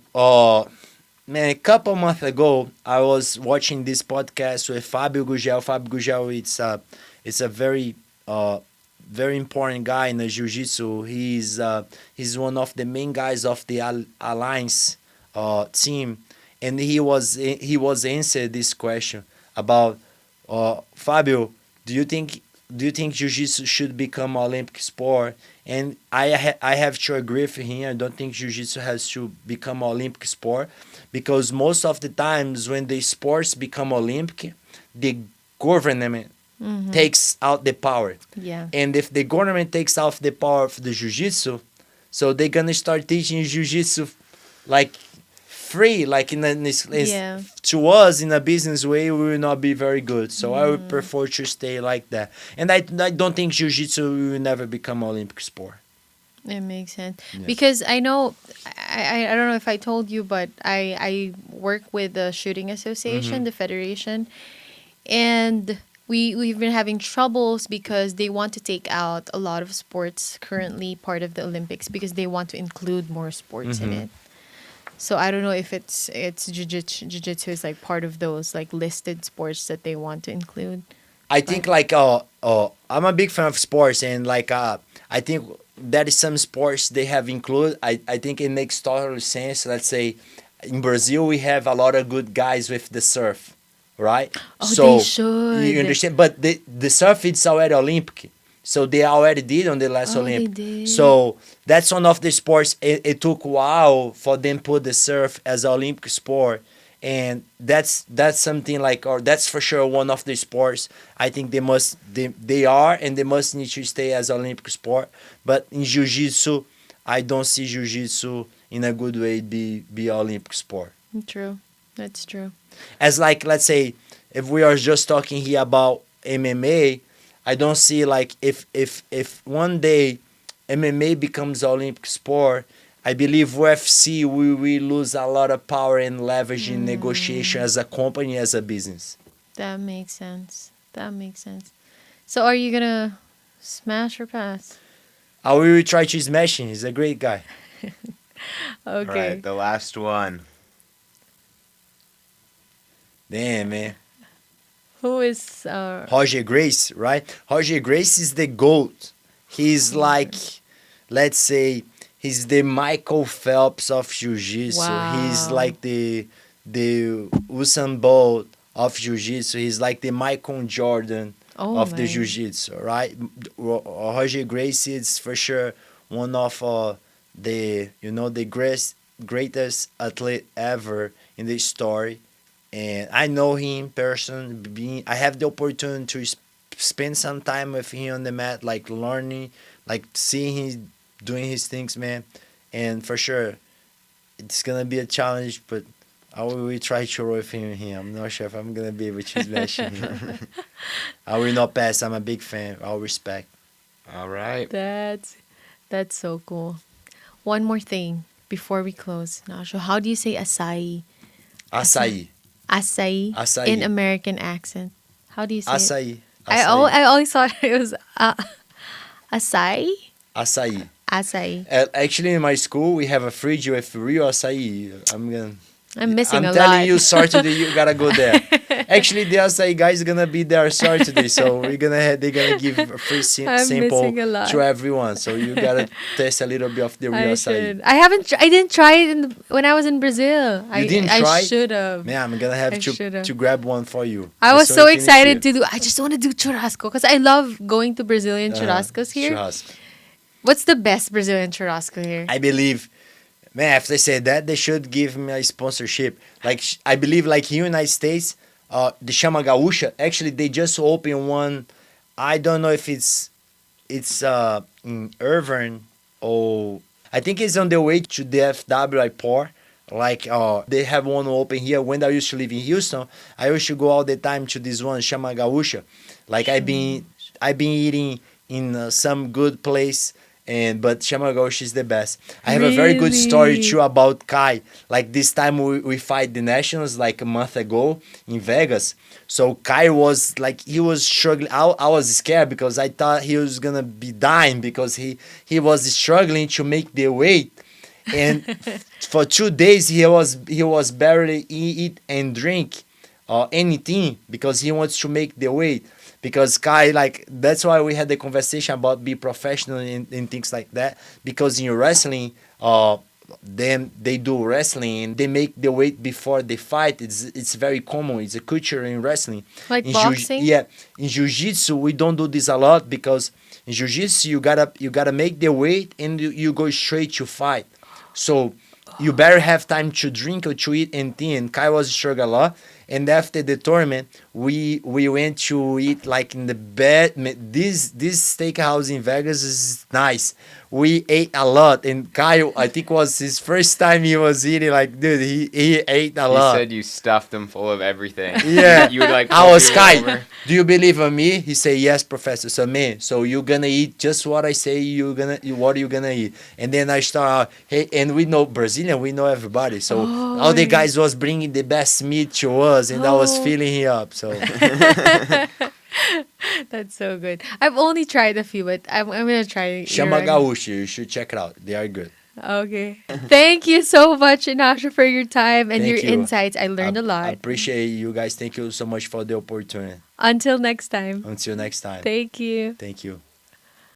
Man, a couple months ago, I was watching this podcast with Fabio Gugel. Fabio Gugel, it's a very important guy in the jiu-jitsu. He's one of the main guys of the Alliance team, and he was answered this question about Fabio. Do you think jiu-jitsu should become an Olympic sport? And I have to agree with him. I don't think jiu-jitsu has to become an Olympic sport, because most of the times when the sports become Olympic, the government takes out the power. yeah. And if the government takes off the power of the jiu-jitsu, so they're gonna start teaching jiu-jitsu like free, like Yeah. to us in a business way, we will not be very good. So I would prefer to stay like that. And I don't think jiu-jitsu will never become an Olympic sport. It makes sense Yeah. because I know I don't know if I told you, but I work with the shooting association, the federation, and we've been having troubles because they want to take out a lot of sports currently part of the Olympics because they want to include more sports in it. So I don't know if it's jiu-jitsu is like part of those like listed sports that they want to include. I think like I'm a big fan of sports, and like I think there is some sports they have included. I think it makes total sense. Let's say in Brazil we have a lot of good guys with the surf, right? Oh, they should. You understand? But the surf it's already Olympic, so they already did on the last Oh, they Olympic. did. So that's one of the sports. It took a while for them put the surf as an Olympic sport. And that's something like, or that's for sure one of the sports I think they must need to stay as Olympic sport. But in jiu-jitsu, I don't see jiu-jitsu in a good way be Olympic sport. True. That's true. As like, let's say, if we are just talking here about MMA, I don't see like if one day MMA becomes Olympic sport, I believe UFC will lose a lot of power and leverage in negotiation as a company, as a business. That makes sense. That makes sense. So are you gonna smash or pass? I will try to smash him. He's a great guy. All Okay. right, the last one. Damn, man. Who is Roger Grace, right? Roger Grace is the GOAT. He's like, let's say, he's the Michael Phelps of Jiu-Jitsu. He's Wow. like the Usain Bolt of Jiu-Jitsu. He's like the Michael Jordan oh of the my. Jiu-Jitsu, right? Roger Gracie is for sure one of the greatest athlete ever in the story, and I know him in person. I have the opportunity to spend some time with him on the mat, like learning, like seeing him doing his things, man. And for sure, it's gonna be a challenge, but I will try to roll with him here. I'm not sure if I'm gonna be able to smash him. I will not pass. I'm a big fan. I'll respect. All right. That's so cool. One more thing before we close, Nacho. How do you say acai? Açaí. Acai, Acai. in American accent. How do you say it? Açaí. I always thought it was acai. Açaí. Acai. Actually, in my school, we have a fridge with real açaí. I'm missing I'm a telling lot. you, Saturday you gotta go there. Actually, the açaí guy is gonna be there Saturday, so they're gonna give a free I'm sample missing a lot. to everyone. So you gotta taste a little bit of the real I açaí. should. I didn't try it when I was in Brazil. You didn't try I it? should have. Man, I'm gonna have I should've. to grab one for you. I was As soon so as you finish excited it. to do. I just want to do churrasco because I love going to Brazilian churrascos here. Churrasco. What's the best Brazilian churrasco here? I believe, man, if they say that, they should give me a sponsorship. Like, I believe, like here in the United States, the Chama Gaúcha, actually, they just opened one. I don't know if it's in Irvine or I think it's on the way to the FW Port. Like, they have one open here. When I used to live in Houston, I used to go all the time to this one, Chama Gaúcha. Like, I've been eating in some good place. But Chama Gaúcha is the best. I have a very good story Really? too about Kai. Like this time we fight the Nationals like a month ago in Vegas. So Kai was like he was struggling. I was scared because I thought he was gonna be dying because he was struggling to make the weight. And for 2 days he was barely eat and drink anything because he wants to make the weight. Because Kai, like, that's why we had the conversation about be professional in things like that. Because in wrestling, them they do wrestling and they make the weight before they fight. It's very common. It's a culture in wrestling. Like in boxing? Yeah, in jiu-jitsu we don't do this a lot because in jiu-jitsu you gotta make the weight and you go straight to fight. So you better have time to drink or to eat anything. And Kai was struggling a lot. And after the tournament, we went to eat like in the bed. This steakhouse in Vegas is nice. We ate a lot, and Kyle, I think was his first time he was eating. Like, dude, he ate a You lot. said you stuffed them full of everything. Yeah. You would like. I pull was people Kai. over. Do you believe in me? He said, yes, Professor. So man, so you're gonna eat just what I say what you gonna eat. And then I start out, hey, and we know Brazilian, we know everybody. So all the guys was bringing the best meat to us, and I was Oh. filling him up. So That's so good. I've only tried a few, but I'm gonna try. Chama your- Gaúcha, you should check it out. They are good. Okay. Thank you so much, Inasha, for your time and Thank your you. insights. I learned a I lot. appreciate you guys. Thank you so much for the opportunity. Until next time. Until next time. Thank you. Thank you.